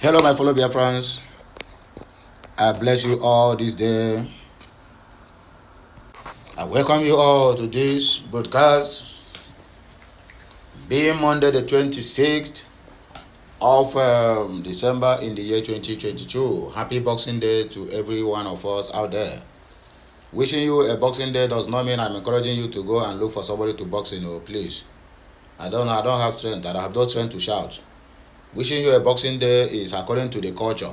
Hello, my fellow Biafrans. I bless you all this day. I welcome you all to this broadcast, being Monday the 26th of December in the year 2022. Happy Boxing Day to every one of us out there. Wishing you a Boxing Day does not mean I'm encouraging you to go and look for somebody to box in. Please. I don't have strength. I have no strength to shout. Wishing you a Boxing Day is according to the culture.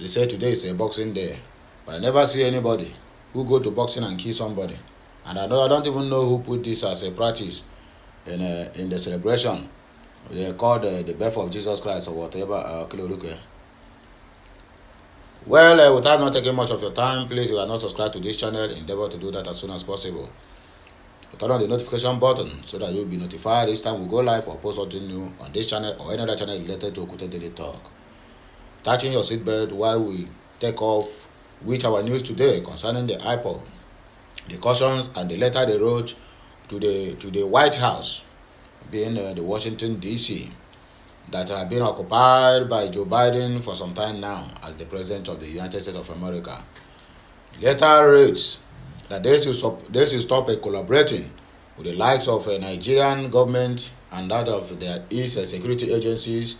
They say today is a Boxing Day, but I never see anybody who go to boxing and kill somebody. And I don't even know who put this as a practice in the celebration. They call the birth of Jesus Christ or whatever. Well, without not taking much of your time, please, if you are not subscribed to this channel, endeavor to do that as soon as possible. Turn on the notification button so that you'll be notified each time we go live or post something new on this channel or any other channel related to Okute Daily Talk. Touching your seatbelt while we take off with our news today concerning the Ipob, the cautions and the letter they wrote to the White House, being the Washington D.C., that have been occupied by Joe Biden for some time now as the President of the United States of America. The letter reads that they should stop collaborating with the likes of a Nigerian government and that of their security agencies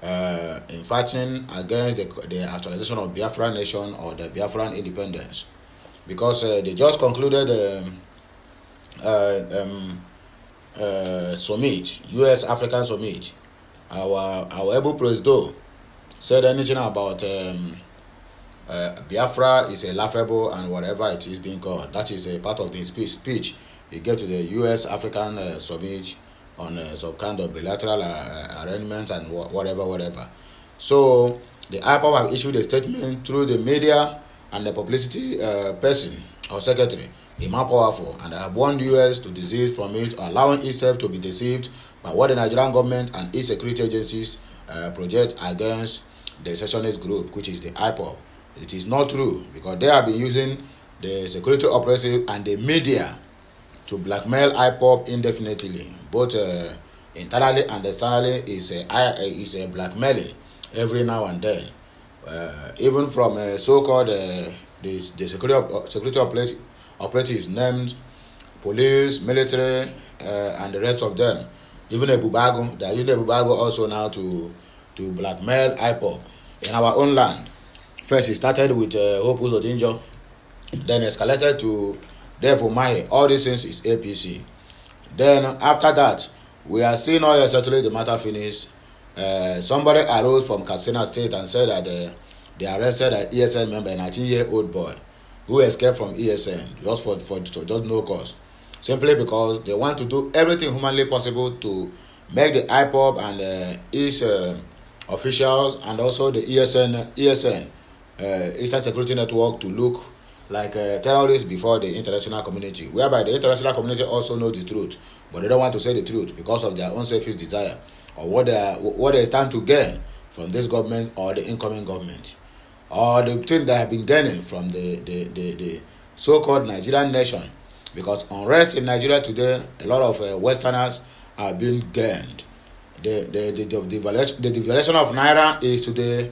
in fighting against the actualization of Biafran nation or the Biafran independence, because they just concluded summit, U.S. African summit. Our able president said anything about Biafra is a laughable and whatever it is being called. That is a part of the speech he gave to the U.S. African summit on some kind of bilateral arrangements and whatever. So the Ipob have issued a statement through the media and the publicity person or secretary, Imam Powerful, and have warned the U.S. to desist from it, allowing itself to be deceived by what the Nigerian government and its security agencies project against the secessionist group, which is the Ipob. It is not true, because they have been using the security operatives and the media to blackmail Ipob indefinitely. Both internally and externally is a blackmailing every now and then. Even from so-called the security operatives named police, military, and the rest of them. Even Ebubago, they are using Ebubago also now to blackmail Ipob in our own land. First, it started with Hope Uzodinjo, then escalated to Devo Mahe. All these things is APC. Then after that, we are seeing all your settle the matter finished. Somebody arose from Katsina State and said that they arrested an ESN member, a 19-year-old boy, who escaped from ESN just for just no cause, simply because they want to do everything humanly possible to make the Ipob and its officials and also the ESN Eastern Security Network to look like terrorists before the international community, whereby the international community also knows the truth, but they don't want to say the truth because of their own selfish desire or what they stand to gain from this government or the incoming government, or the thing they have been gaining from the so-called Nigerian nation. Because unrest in Nigeria today, a lot of Westerners are being gained. The devaluation of Naira is to the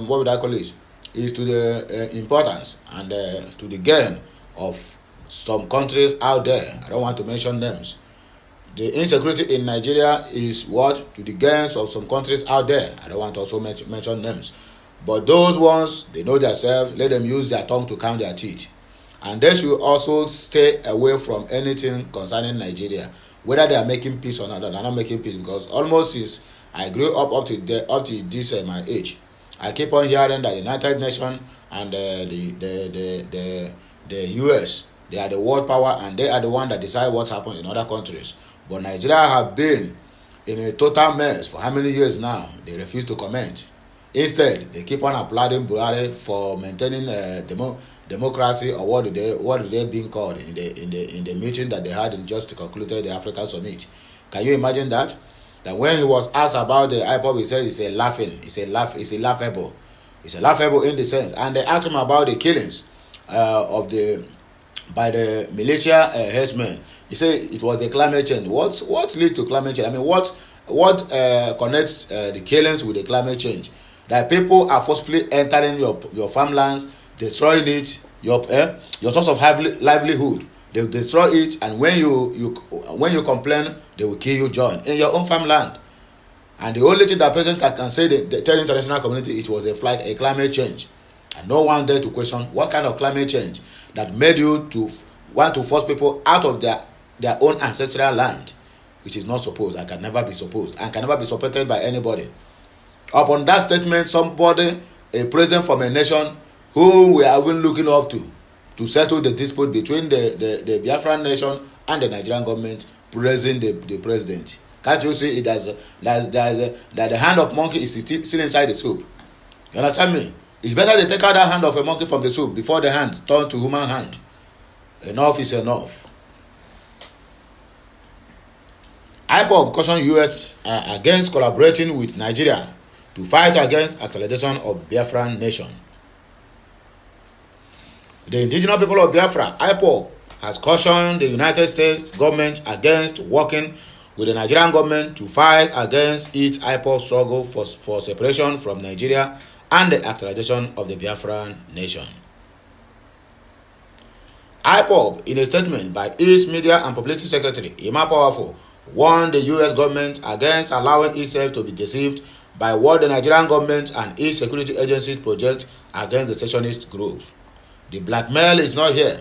what would I call it? Is to the importance and to the gain of some countries out there. I don't want to mention names. The insecurity in Nigeria is what? To the gains of some countries out there. I don't want to also mention names. But those ones, they know themselves. Let them use their tongue to count their teeth. And they should also stay away from anything concerning Nigeria. Whether they are making peace or not, they are not making peace. Because almost since I grew up to this my age, I keep on hearing that the United Nations and the US, they are the world power and they are the one that decide what's happening in other countries. But Nigeria have been in a total mess for how many years now? They refuse to comment. Instead, they keep on applauding Buhari for maintaining democracy, or what do they being called in the meeting that they had in just concluded the African summit. Can you imagine that? That when he was asked about the Ipob, he said it's laughable in the sense. And they asked him about the killings by the militia herdsmen. He said it was the climate change. What leads to climate change? I mean, what what connects the killings with the climate change? That people are forcefully entering your farmlands, destroying it, your source of livelihood. They destroy it, and when you complain, they will kill you, John, in your own farmland. And the only thing that president can say, tell the international community, it was a climate change, and no one dare to question what kind of climate change that made you to want to force people out of their own ancestral land, which is not supposed and can never be supposed and can never be supported by anybody. Upon that statement, somebody, a president from a nation who we are even looking up to settle the dispute between the Biafran nation and the Nigerian government, praising the president. Can't you see it that the hand of monkey is still inside the soup? You understand me? It's better they take out that hand of a monkey from the soup before the hand turns to human hand. Enough is enough. Ipob cautioned US against collaborating with Nigeria to fight against actualization of Biafran nation. The indigenous people of Biafra, Ipob, has cautioned the United States government against working with the Nigerian government to fight against its Ipob struggle for separation from Nigeria and the actualization of the Biafran nation. Ipob, in a statement by its Media and Publicity Secretary, Emma Powerful, warned the U.S. government against allowing itself to be deceived by what the Nigerian government and its security agencies project against the secessionist groups. The blackmail is not here.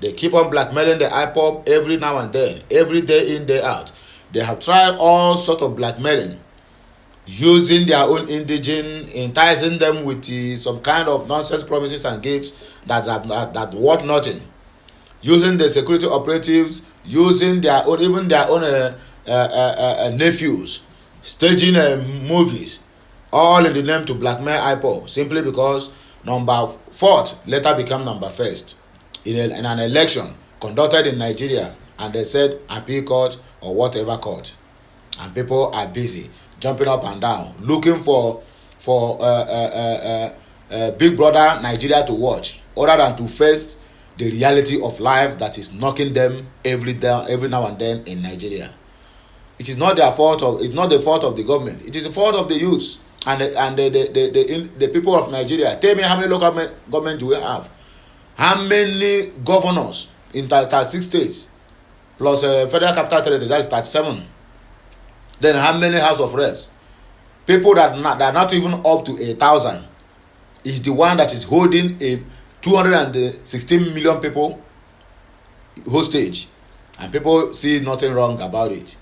They keep on blackmailing the Ipob every now and then, every day in, day out. They have tried all sorts of blackmailing, using their own indigene, enticing them with some kind of nonsense promises and gifts that worth nothing. Using the security operatives, using their own, even their own nephews, staging movies, all in the name to blackmail Ipob, simply because number 4th later became number 1st in an election conducted in Nigeria, and they said appeal court or whatever court, and people are busy jumping up and down looking for Big Brother Nigeria to watch, other than to face the reality of life that is knocking them every now and then in Nigeria. It is not their fault. It's not the fault of the government. It is the fault of the youths and the people of Nigeria. Tell me, how many local government do we have? How many governors in 36 states plus federal capital territory? That's 37. Then how many House of Reps? People that are not even up to 1,000 is the one that is holding a 216 million people hostage, and people see nothing wrong about it.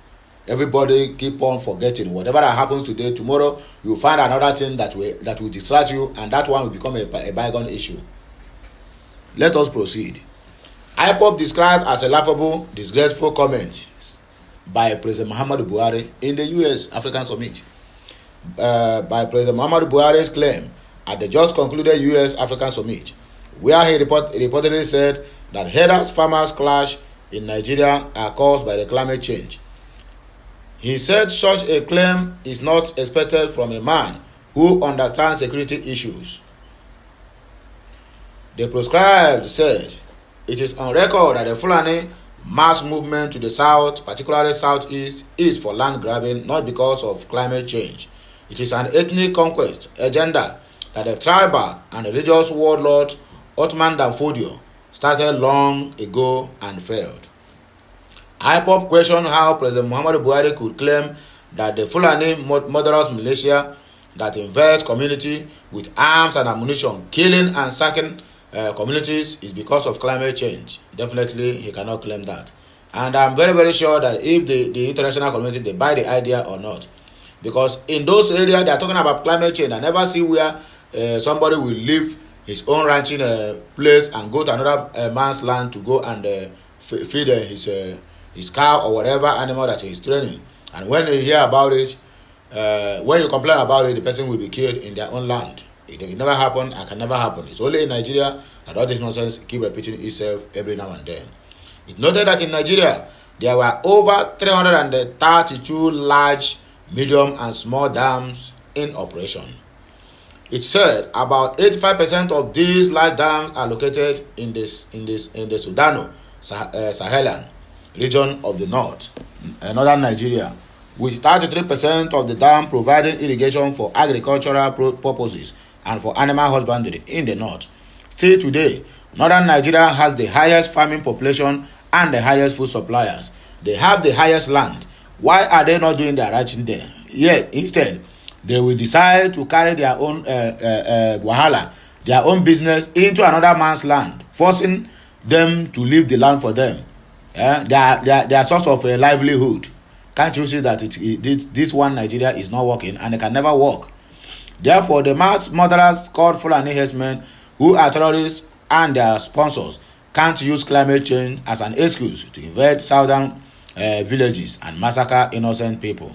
Everybody keep on forgetting whatever that happens today. Tomorrow you will find another thing that will distract you, and that one will become a bygone issue. Let us proceed. Ipob described as a laughable, disgraceful comment by President Muhammadu Buhari in the U.S. African Summit. By President Muhammadu Buhari's claim at the just concluded U.S. African Summit, where he reportedly said that herders-farmers clash in Nigeria are caused by the climate change. He said such a claim is not expected from a man who understands security issues. The proscribed said it is on record that the Fulani mass movement to the south, particularly southeast, is for land grabbing, not because of climate change. It is an ethnic conquest agenda that the tribal and religious warlord Ottoman Danfodio started long ago and failed. Ipob questioned how President Muhammadu Buhari could claim that the Fulani murderous militia that invades community with arms and ammunition, killing and sacking communities, is because of climate change. Definitely, he cannot claim that. And I'm very, very sure that if the international community, they buy the idea or not. Because in those areas, they are talking about climate change. I never see where somebody will leave his own ranching place and go to another man's land to go and feed his cow or whatever animal that he is training. And when they hear about it, when you complain about it, the person will be killed in their own land. It never happened and can never happen. It's only in Nigeria that all this nonsense keep repeating itself every now and then. It noted that in Nigeria, there were over 332 large, medium, and small dams in operation. It said about 85% of these large dams are located in the Sudano Sahelian region of the northern Nigeria, with 33% of the dam providing irrigation for agricultural purposes and for animal husbandry in the north. Still today, northern Nigeria has the highest farming population and the highest food suppliers. They have the highest land. Why are they not doing their right thing there? Yet, instead, they will decide to carry their own wahala, their own business into another man's land, forcing them to leave the land for them. Their source of livelihood. Can't you see that this one Nigeria is not working and it can never work? Therefore, the mass murderers called Fulani herdsmen, who are terrorists and their sponsors, can't use climate change as an excuse to invade southern villages and massacre innocent people.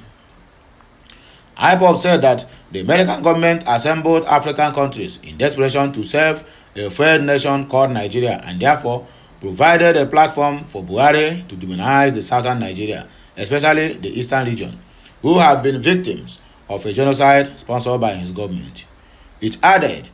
Ipob said that the American government assembled African countries in desperation to save a failed nation called Nigeria, and therefore provided a platform for Buhari to demonize the southern Nigeria, especially the eastern region, who have been victims of a genocide sponsored by his government. It added,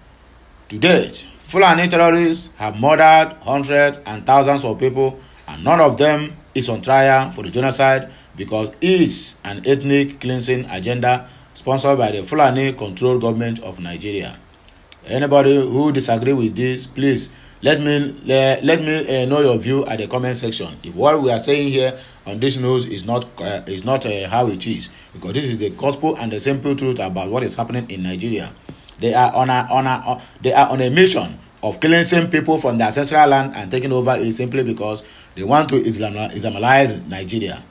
to date, Fulani terrorists have murdered hundreds and thousands of people, and none of them is on trial for the genocide because it's an ethnic cleansing agenda sponsored by the Fulani-controlled government of Nigeria. Anybody who disagree with this, please let me know your view at the comment section. If what we are saying here on this news is not how it is, because this is the gospel and the simple truth about what is happening in Nigeria. They are on a mission of cleansing people from their ancestral land and taking over it simply because they want to Islamize Nigeria.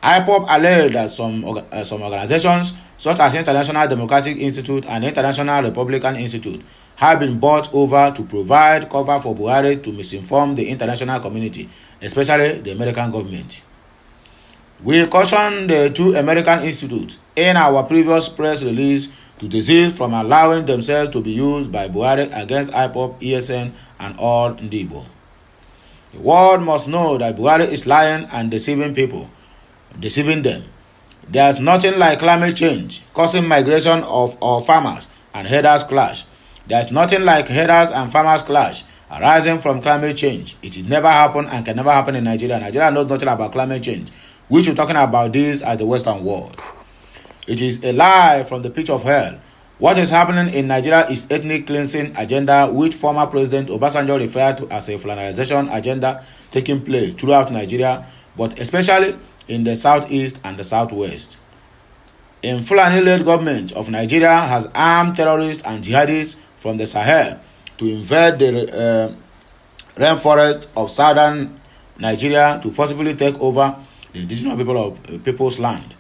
Ipob alleged that some organizations such as International Democratic Institute and International Republican Institute have been bought over to provide cover for Buhari to misinform the international community, especially the American government. We cautioned the two American institutes in our previous press release to desist from allowing themselves to be used by Buhari against Ipob, ESN, and all Ndibo. The world must know that Buhari is lying and deceiving people, deceiving them. There's nothing like climate change causing migration of farmers and herders clash. There's nothing like herders and farmers clash arising from climate change. It will never happen and can never happen in Nigeria. Nigeria knows nothing about climate change. We should be talking about this as the Western world. It is a lie from the pit of hell. What is happening in Nigeria is ethnic cleansing agenda, which former President Obasanjo referred to as a Fulanization agenda taking place throughout Nigeria, but especially in the southeast and the southwest. In Fulani-led government of Nigeria has armed terrorists and jihadists from the Sahel to invade the rainforest of southern Nigeria to forcibly take over the indigenous people's land.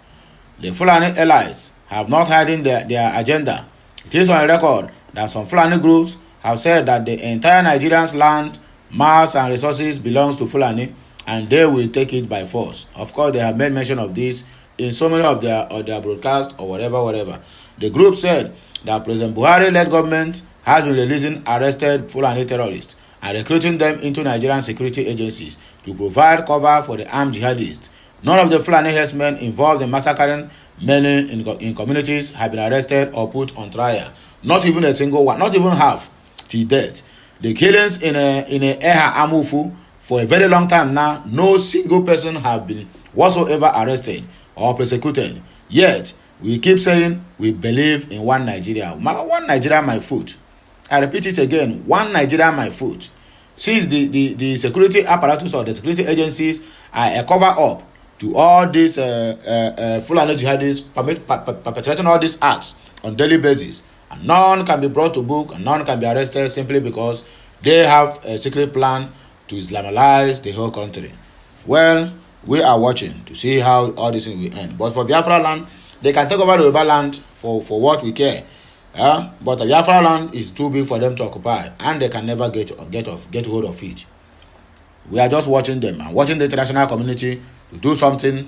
The Fulani allies have not hidden their agenda. It is on record that some Fulani groups have said that the entire Nigerian's land, mass and resources belongs to Fulani, and they will take it by force. Of course, they have made mention of this in so many of their broadcasts or whatever. The group said that President Buhari-led government has been releasing arrested Fulani terrorists and recruiting them into Nigerian security agencies to provide cover for the armed jihadists. None of the Fulani herdsmen involved in massacring many in communities have been arrested or put on trial. Not even a single one, not even half, till death. The killings in Eha Amufu for a very long time now, no single person have been whatsoever arrested or persecuted. Yet, we keep saying we believe in one Nigeria. One Nigeria, my foot. I repeat it again, one Nigeria, my foot. Since the security apparatus or the security agencies are a cover up to all these Fulani jihadists perpetrating all these acts on daily basis, and none can be brought to book and none can be arrested simply because they have a secret plan to Islamize the whole country. Well, we are watching to see how all this thing will end. But for Biafra land, they can take over the Yoruba land for what we care. But the Biafra land is too big for them to occupy, and they can never get hold of it. We are just watching them and watching the international community to do something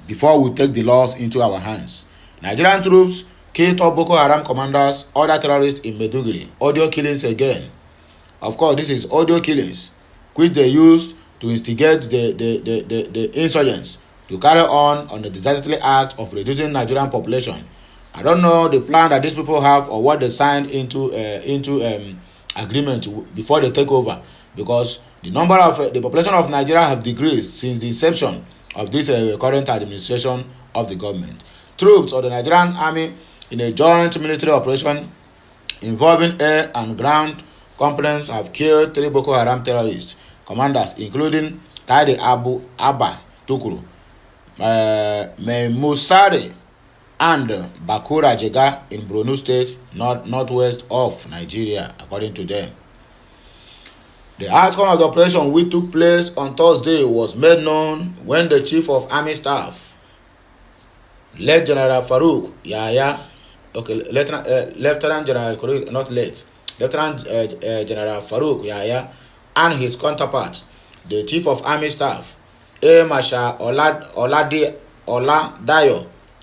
before we take the laws into our hands. Nigerian troops killed top Boko Haram commanders, other terrorists in Maiduguri. Audio killings again. Of course, this is audio killings, which they used to instigate the insurgents to carry on the disastrous act of reducing Nigerian population. I don't know the plan that these people have or what they signed into agreement before they take over, because the number of the population of Nigeria have decreased since the inception of this current administration of the government. Troops of the Nigerian Army in a joint military operation involving air and ground components have killed 3 Boko Haram terrorists commanders, including Taide Abu Abba Tukuru, Memusare, and Bakura Jega in Borno State, northwest of Nigeria, according to them. The outcome of the operation, which took place on Thursday, was made known when the Chief of Army Staff, Lieutenant General Farouk Yahya, Lieutenant General Farouk Yahya, and his counterpart, the Chief of Army Staff, Air Marshal Oladayo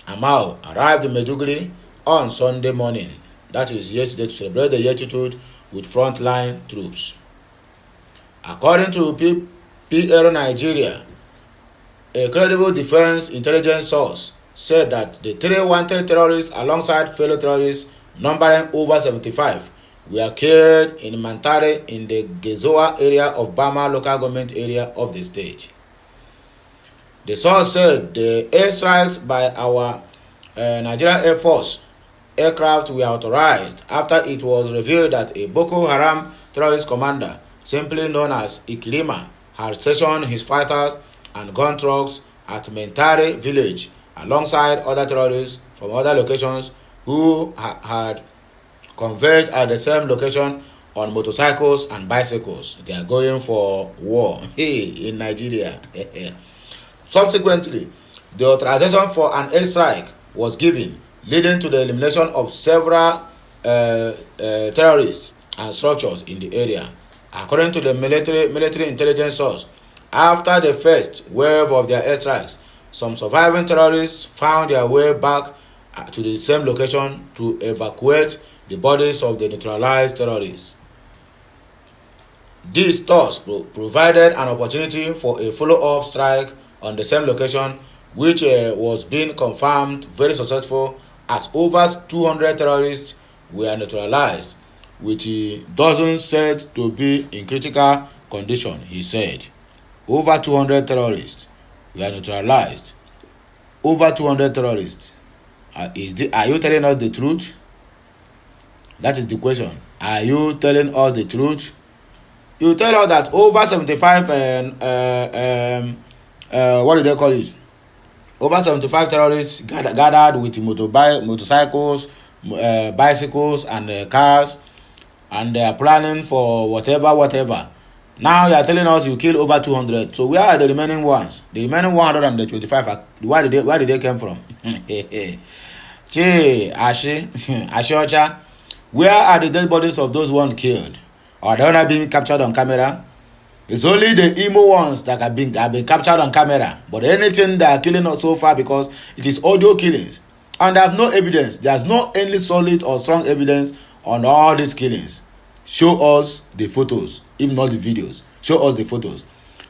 Amao, arrived in Maiduguri on Sunday morning, that is yesterday, to celebrate the yearitude with frontline troops. According to PRO Nigeria, a credible defense intelligence source said that the 3 wanted terrorists alongside fellow terrorists numbering over 75 were killed in Mantare in the Gezoa area of Bama local government area of the state. The source said the airstrikes by our Nigerian Air Force aircraft were authorized after it was revealed that a Boko Haram terrorist commander, simply known as Ikilima, had stationed his fighters and gun trucks at Mentare village alongside other terrorists from other locations who had converged at the same location on motorcycles and bicycles. They are going for war in Nigeria. Subsequently, the authorization for an airstrike was given, leading to the elimination of several terrorists and structures in the area. According to the military intelligence source, after the first wave of their airstrikes, some surviving terrorists found their way back to the same location to evacuate the bodies of the neutralized terrorists. This thus provided an opportunity for a follow-up strike on the same location, which was being confirmed very successful, as over 200 terrorists were neutralized, with dozens said to be in critical condition. He said over 200 terrorists were neutralized. Over 200 terrorists. Are you telling us the truth? That is the question. Are you telling us the truth? You tell us that over 75 what do they call it? Over 75 terrorists gathered with motorcycles, bicycles, and cars, and they are planning for whatever. Now you are telling us you killed over 200. So where are the remaining ones? The remaining 125. Where did they come from? Ashocha. Where are the dead bodies of those ones killed? Or they are not being captured on camera? It's only the emo ones that have been captured on camera. But anything they are killing us so far, because it is audio killings, and there's no evidence. There's no any solid or strong evidence on all these killings. Show us the photos, if not the videos. Show us the photos.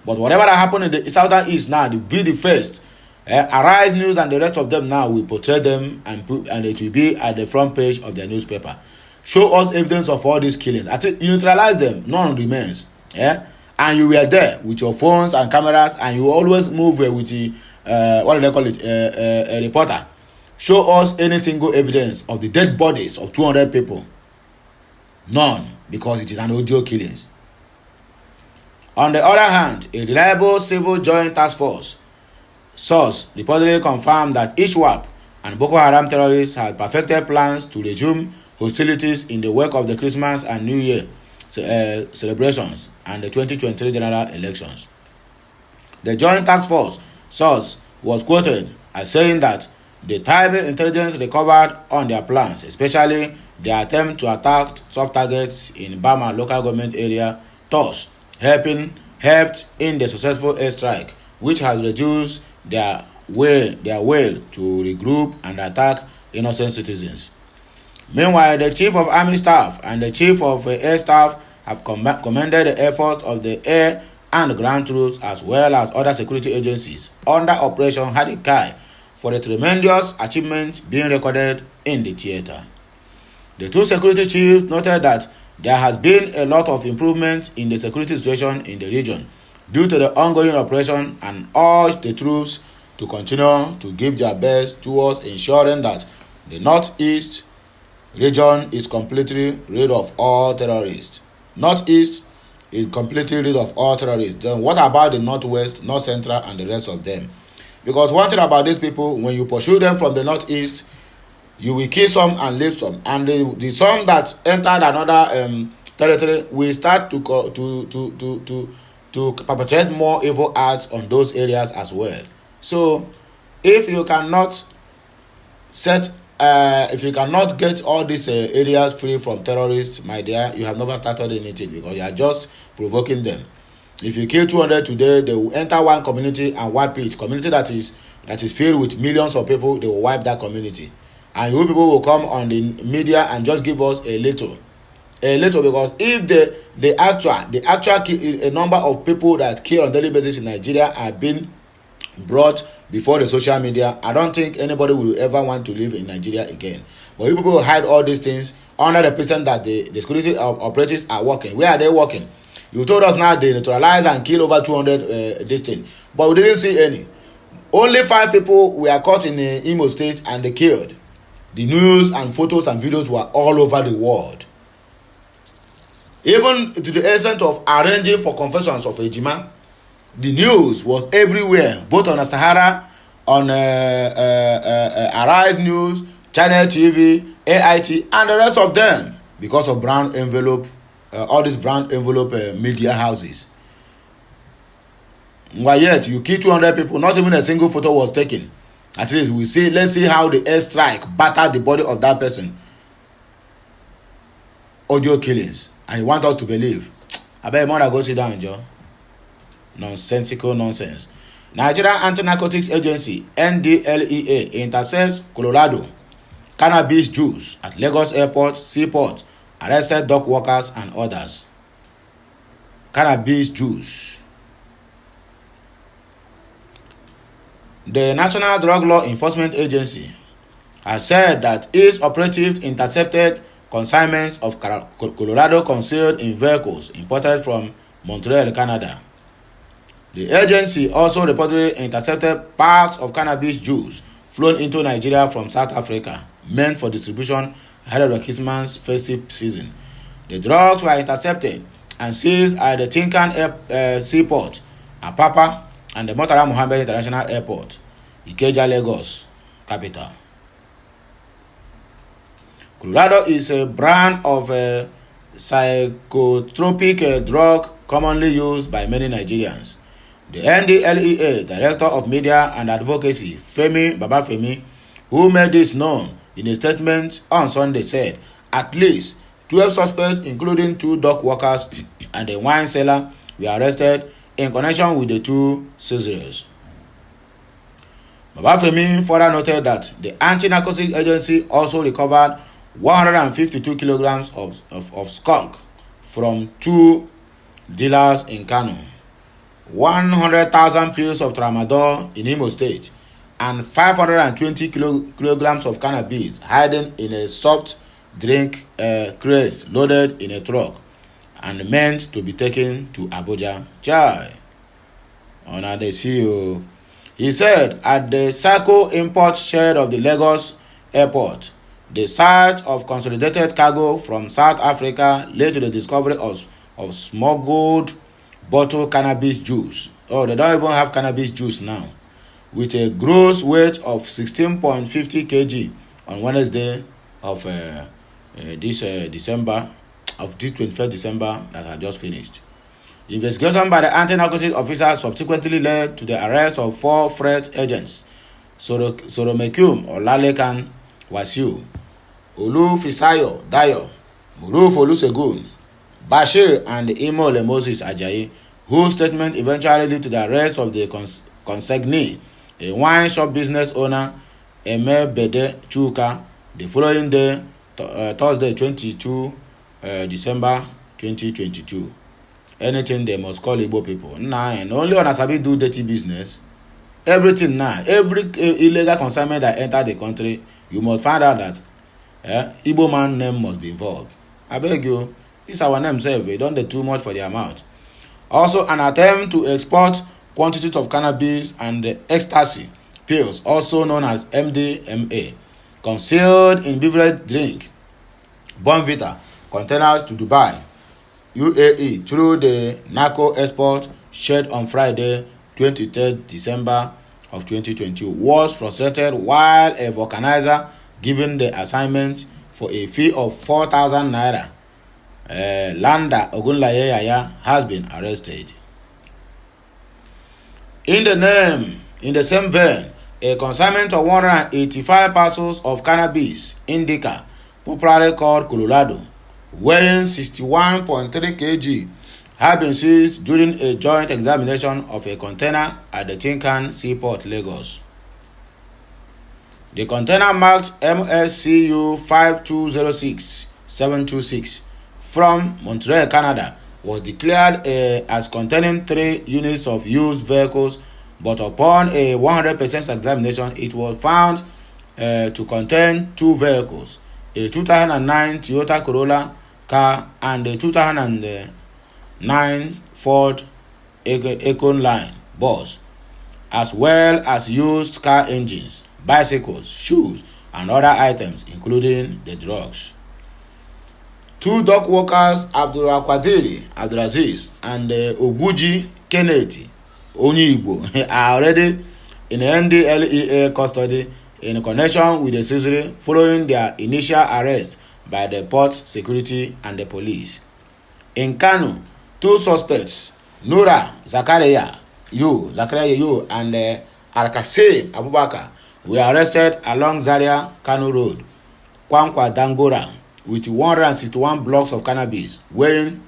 But whatever that happened in the southern east now, they be the first. Arise News and the rest of them now will portray them, and it will be at the front page of their newspaper. Show us evidence of all these killings. I think you neutralize them, none remains. And you were there with your phones and cameras, and you always move with the what do they call it, a reporter. Show us any single evidence of the dead bodies of 200 people. None, because it is an audio killings. On the other hand, a reliable civil joint task force source reportedly confirmed that ISWAP and Boko Haram terrorists had perfected plans to resume hostilities in the wake of the Christmas and New Year celebrations and the 2023 general elections. The joint task force source was quoted as saying that the tribal intelligence recovered on their plans, especially their attempt to attack soft targets in Bama local government area, thus helped in the successful airstrike, which has reduced their will to regroup and attack innocent citizens. Meanwhile, the Chief of Army Staff and the Chief of Air Staff have commended the efforts of the air and ground troops, as well as other security agencies under Operation Hadikai, for the tremendous achievements being recorded in the theater. The two security chiefs noted that there has been a lot of improvement in the security situation in the region due to the ongoing operation, and urged the troops to continue to give their best towards ensuring that the Northeast region is completely rid of all terrorists. Northeast is completely rid of all terrorists. Then what about the Northwest, North Central, and the rest of them? Because one thing about these people, when you pursue them from the Northeast, you will kill some and leave some, and the some that entered another territory will start to perpetrate more evil acts on those areas as well. So if you cannot get all these areas free from terrorists, my dear, you have never started anything, because you are just provoking them. If you kill 200 today, they will enter one community and wipe it. Community that is filled with millions of people, they will wipe that community. And you people will come on the media and just give us a little, because if the actual number of people that kill on daily basis in Nigeria are being brought before the social media, I don't think anybody will ever want to live in Nigeria again. But you people will hide all these things under the pretense that the security operatives are working. Where are they working? You told us now they neutralize and kill over 200 this thing, but we didn't see any. Only 5 people were caught in Imo State and they killed. The news and photos and videos were all over the world. Even to the extent of arranging for confessions of Ejima, the news was everywhere, both on the Sahara, on Arise News, Channel TV, AIT, and the rest of them, because of brown envelope, all these brown envelope media houses. Why yet you kill 200 people, not even a single photo was taken. At least let's see how the airstrike battered the body of that person. Audio killings. And you want us to believe. I bet more go sit down, Joe. Nonsensical nonsense. Nigeria Anti-Narcotics Agency, NDLEA, intercepts Colorado cannabis juice at Lagos Airport, Seaport, arrested dock workers and others. Cannabis juice. The National Drug Law Enforcement Agency has said that its operatives intercepted consignments of Colorado concealed in vehicles imported from Montreal, Canada. The agency also reportedly intercepted packs of cannabis juice flown into Nigeria from South Africa, meant for distribution ahead of the Christmas festive season. The drugs were intercepted and seized at the Tinkan Seaport, Apapa, and the Murtala Muhammed International Airport, Ikeja, Lagos, capital. Colorado is a brand of a psychotropic drug commonly used by many Nigerians. The NDLEA Director of Media and Advocacy, Femi Babafemi, who made this known in a statement on Sunday, said at least 12 suspects, including 2 dock workers and a wine seller, were arrested in connection with the 2 seizures. Babafemi further noted that the Anti-Narcotics Agency also recovered 152 kilograms of skunk from 2 dealers in Kano, 100,000 pills of tramadol in Imo State, and 520 kilograms of cannabis hiding in a soft drink crate loaded in a truck and meant to be taken to Abuja. Chai. Honor the CEO. He said at the Sako import shed of the Lagos airport, the search of consolidated cargo from South Africa led to the discovery of smuggled bottled cannabis juice. Oh, they don't even have cannabis juice now. With a gross weight of 16.50 kg on Wednesday of this 21st December that had just finished. Investigation by the anti-narcotics officers subsequently led to the arrest of 4 freight agents: Soromekum Olalekan Wasiu, Olu Fisayo Dayo, Muruf Olusegun, Bashir, and Imole Moses Ajayi, whose statement eventually led to the arrest of the consignee, a wine shop business owner, Eme Bede Chuka, the following day, Thursday 22 December 2022. Anything they must call Igbo people. Nah, and only on Asabi do dirty business. Everything now, every illegal consignment that enter the country, you must find out that Igbo man name must be involved. I beg you, this our name self, they don't do too much for their mouth. Also, an attempt to export quantities of cannabis and ecstasy pills, also known as MDMA, concealed in beverage drink Bonvita containers to Dubai, UAE through the narco export shared on Friday, 23rd December of 2020, was frustrated while a vulcanizer given the assignment for a fee of 4,000 naira. Landa Ogunlayeyaya has been arrested. In the same vein, a consignment of 185 parcels of cannabis indica, popularly called Colorado, weighing 61.3 kg, have been seized during a joint examination of a container at the Tinkan Seaport, Lagos. The container marked MSCU 5206726 from Montreal, Canada, was declared as containing 3 units of used vehicles, but upon a 100% examination, it was found to contain 2 vehicles, a 2009 Toyota Corolla car and a 2009 Ford Econoline bus, as well as used car engines, bicycles, shoes, and other items, including the drugs. 2 dock workers, Abdulaziz and Oguji Kennedy Onyibo, are already in NDLEA custody in connection with the seizure following their initial arrest by the port security and the police. In Kano, 2 suspects, Nura Zakaria Yu and Alkasim Abubakar, were arrested along Zaria Kano Road, Kwankwa Dangora, with 161 blocks of cannabis weighing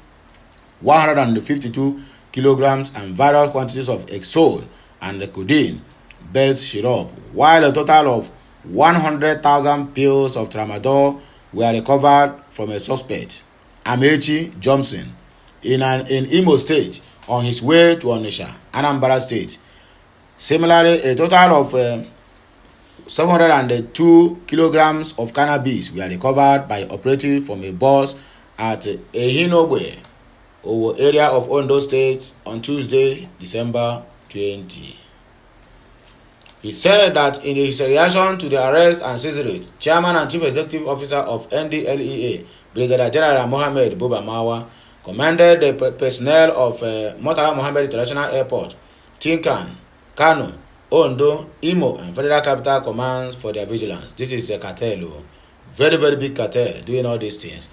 152 kilograms and various quantities of Exol and codeine based syrup, while a total of 100,000 pills of tramadol were recovered from a suspect, Amechi Johnson, in Imo State on his way to Onitsha, Anambra State. Similarly, a total of 702 kilograms of cannabis were recovered by operatives from a bus at Ehinogwe, Owo area of Ondo State on Tuesday, December 20. He said that in his reaction to the arrest and seizure, Chairman and Chief Executive Officer of NDLEA, Brigadier General Mohammed Buba Mawa, commanded the personnel of Murtala Mohammed International Airport, Tinkan, Kano, Ondo, Imo, and Federal Capital Commands for their vigilance. This is a cartel, very, very big cartel doing all these things.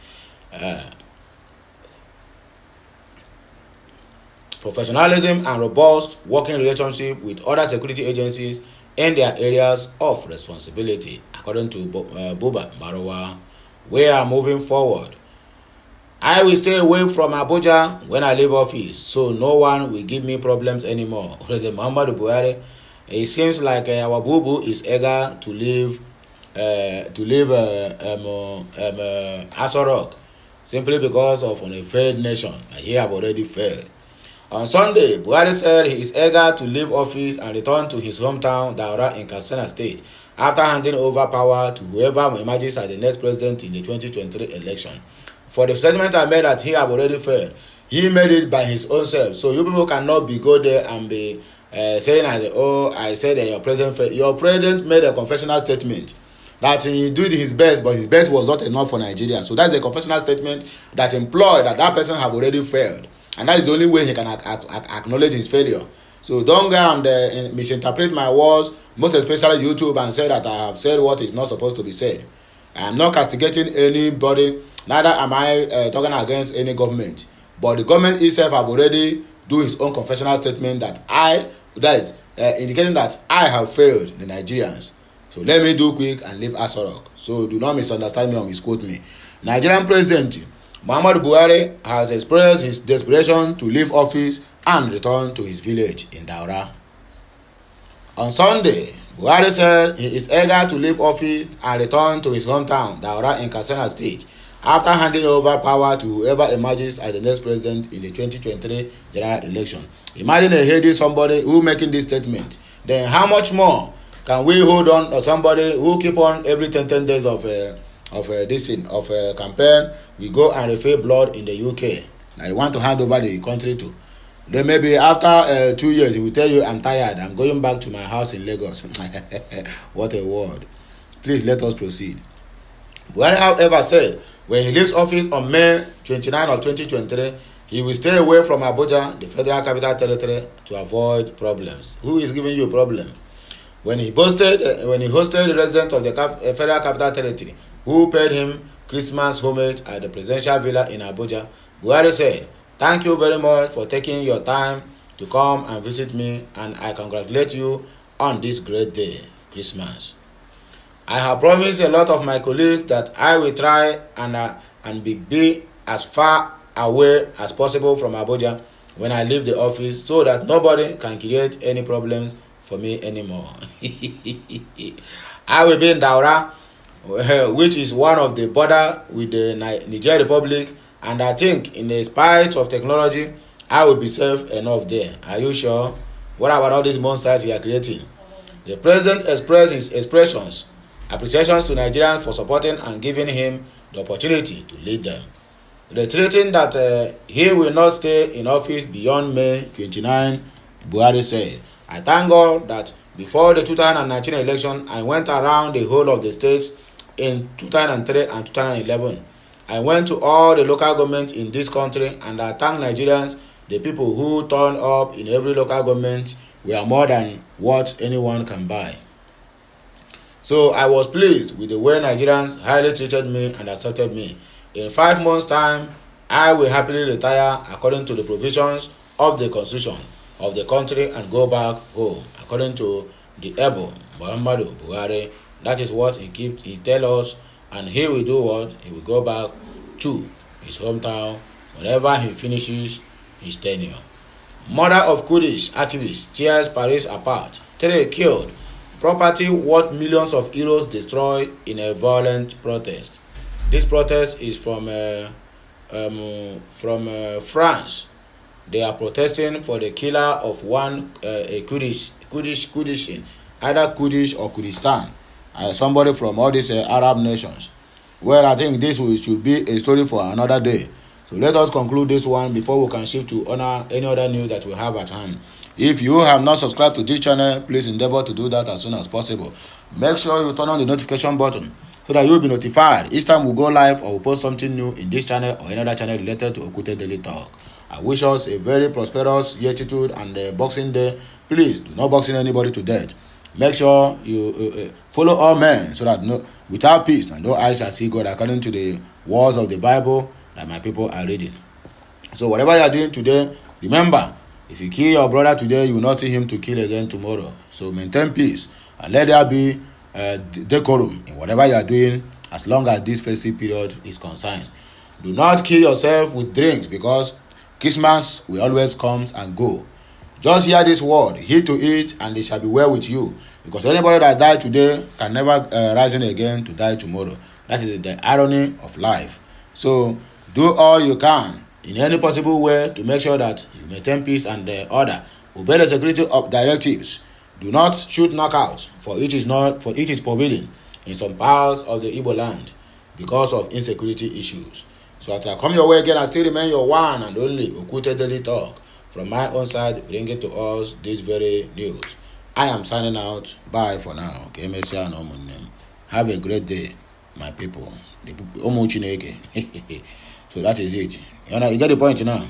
Professionalism and robust working relationship with other security agencies in their areas of responsibility, according to Buba Marwa. We are moving forward. I will stay away from Abuja when I leave office, so no one will give me problems anymore. President Muhammadu Buhari, it seems like our Bubu is eager to leave Aso Rock simply because of a failed nation. He have already failed. On Sunday, Buhari said he is eager to leave office and return to his hometown, Daura, in Katsina State, after handing over power to whoever emerges as the next president in the 2023 election. For the statement I made that he have already failed, he made it by his own self. So you people cannot go there and be saying, I said that your president failed. Your president made a confessional statement that he did his best, but his best was not enough for Nigeria. So that's a confessional statement that implied that person have already failed. And that is the only way he can acknowledge his failure. So don't go and misinterpret my words, most especially YouTube, and say that I have said what is not supposed to be said. I am not castigating anybody, neither am I talking against any government. But the government itself have already do his own confessional statement that is indicating that I have failed the Nigerians. So let me do quick and leave Aso Rock. So do not misunderstand me or misquote me. Nigerian President Muhammadu Buhari has expressed his desperation to leave office and return to his village in Daura. On Sunday, Buhari said he is eager to leave office and return to his hometown, Daura, in Katsina State, after handing over power to whoever emerges as the next president in the 2023 general election. Imagine a heady somebody who making this statement. Then how much more can we hold on to somebody who keep on every 10 days of campaign, we go and refill blood in the UK. Now you want to hand over the country to. Then maybe after 2 years, he will tell you, I'm tired, I'm going back to my house in Lagos. What a word. Please let us proceed. Buhari, however, said when he leaves office on May 29 of 2023, he will stay away from Abuja, the Federal Capital Territory, to avoid problems. Who is giving you a problem? When he hosted the residents of the Federal Capital Territory who paid him Christmas homage at the presidential villa in Abuja, Buhari said, "Thank you very much for taking your time to come and visit me, and I congratulate you on this great day, Christmas. I have promised a lot of my colleagues that I will try and be as far away as possible from Abuja when I leave the office, so that nobody can create any problems for me anymore." I will be in Daura, which is one of the border with the Niger Republic, and I think in spite of technology, I will be safe enough there. Are you sure? What about all these monsters you are creating? The president expressed his appreciations to Nigerians for supporting and giving him the opportunity to lead them, reiterating that he will not stay in office beyond May 29. Buhari said, "I thank God that before the 2019 election, I went around the whole of the states in 2003 and 2011. I went to all the local governments in this country, and I thank Nigerians. The people who turned up in every local government were more than what anyone can buy. So I was pleased with the way Nigerians highly treated me and accepted me. In 5 months' time, I will happily retire according to the provisions of the constitution of the country and go back home," according to the Ipob, Muhammadu Buhari. That is what he tell us, and he will do what? He will go back to his hometown whenever he finishes his tenure. Murder of Kurdish activist tears Paris apart. 3 killed. Property worth millions of euros destroyed in a violent protest. This protest is from France. They are protesting for the killer of a Kurdish, either Kurdish or Kurdistan, somebody from all these Arab nations. Well, I think this should be a story for another day. So let us conclude this one before we can shift to any other news that we have at hand. If you have not subscribed to this channel, please endeavor to do that as soon as possible. Make sure you turn on the notification button so that you will be notified each time we go live or we post something new in this channel or another channel related to Okute Daily Talk. I wish us a very prosperous gratitude and Boxing Day. Please do not boxing anybody to death. Make sure you follow all men, so that without peace no eye shall see God, according to the words of the Bible that my people are reading. So whatever you are doing today, remember, if you kill your brother today, you will not see him to kill again tomorrow. So maintain peace and let there be decorum in whatever you are doing, as long as this festive period is concerned. Do not kill yourself with drinks, because Christmas will always come and go. Just hear this word, heed to it, and it shall be well with you. Because anybody that died today can never rise again to die tomorrow. That is the irony of life. So do all you can in any possible way to make sure that you maintain peace and order. Obey the security of directives. Do not shoot knockouts, for it is forbidden in some parts of the Igbo land because of insecurity issues. So as I come your way again, I still remain your one and only Okute Daily Talk. From my own side, bring it to us this very news. I am signing out. Bye for now. Have a great day, my people. So that is it. You get the point now.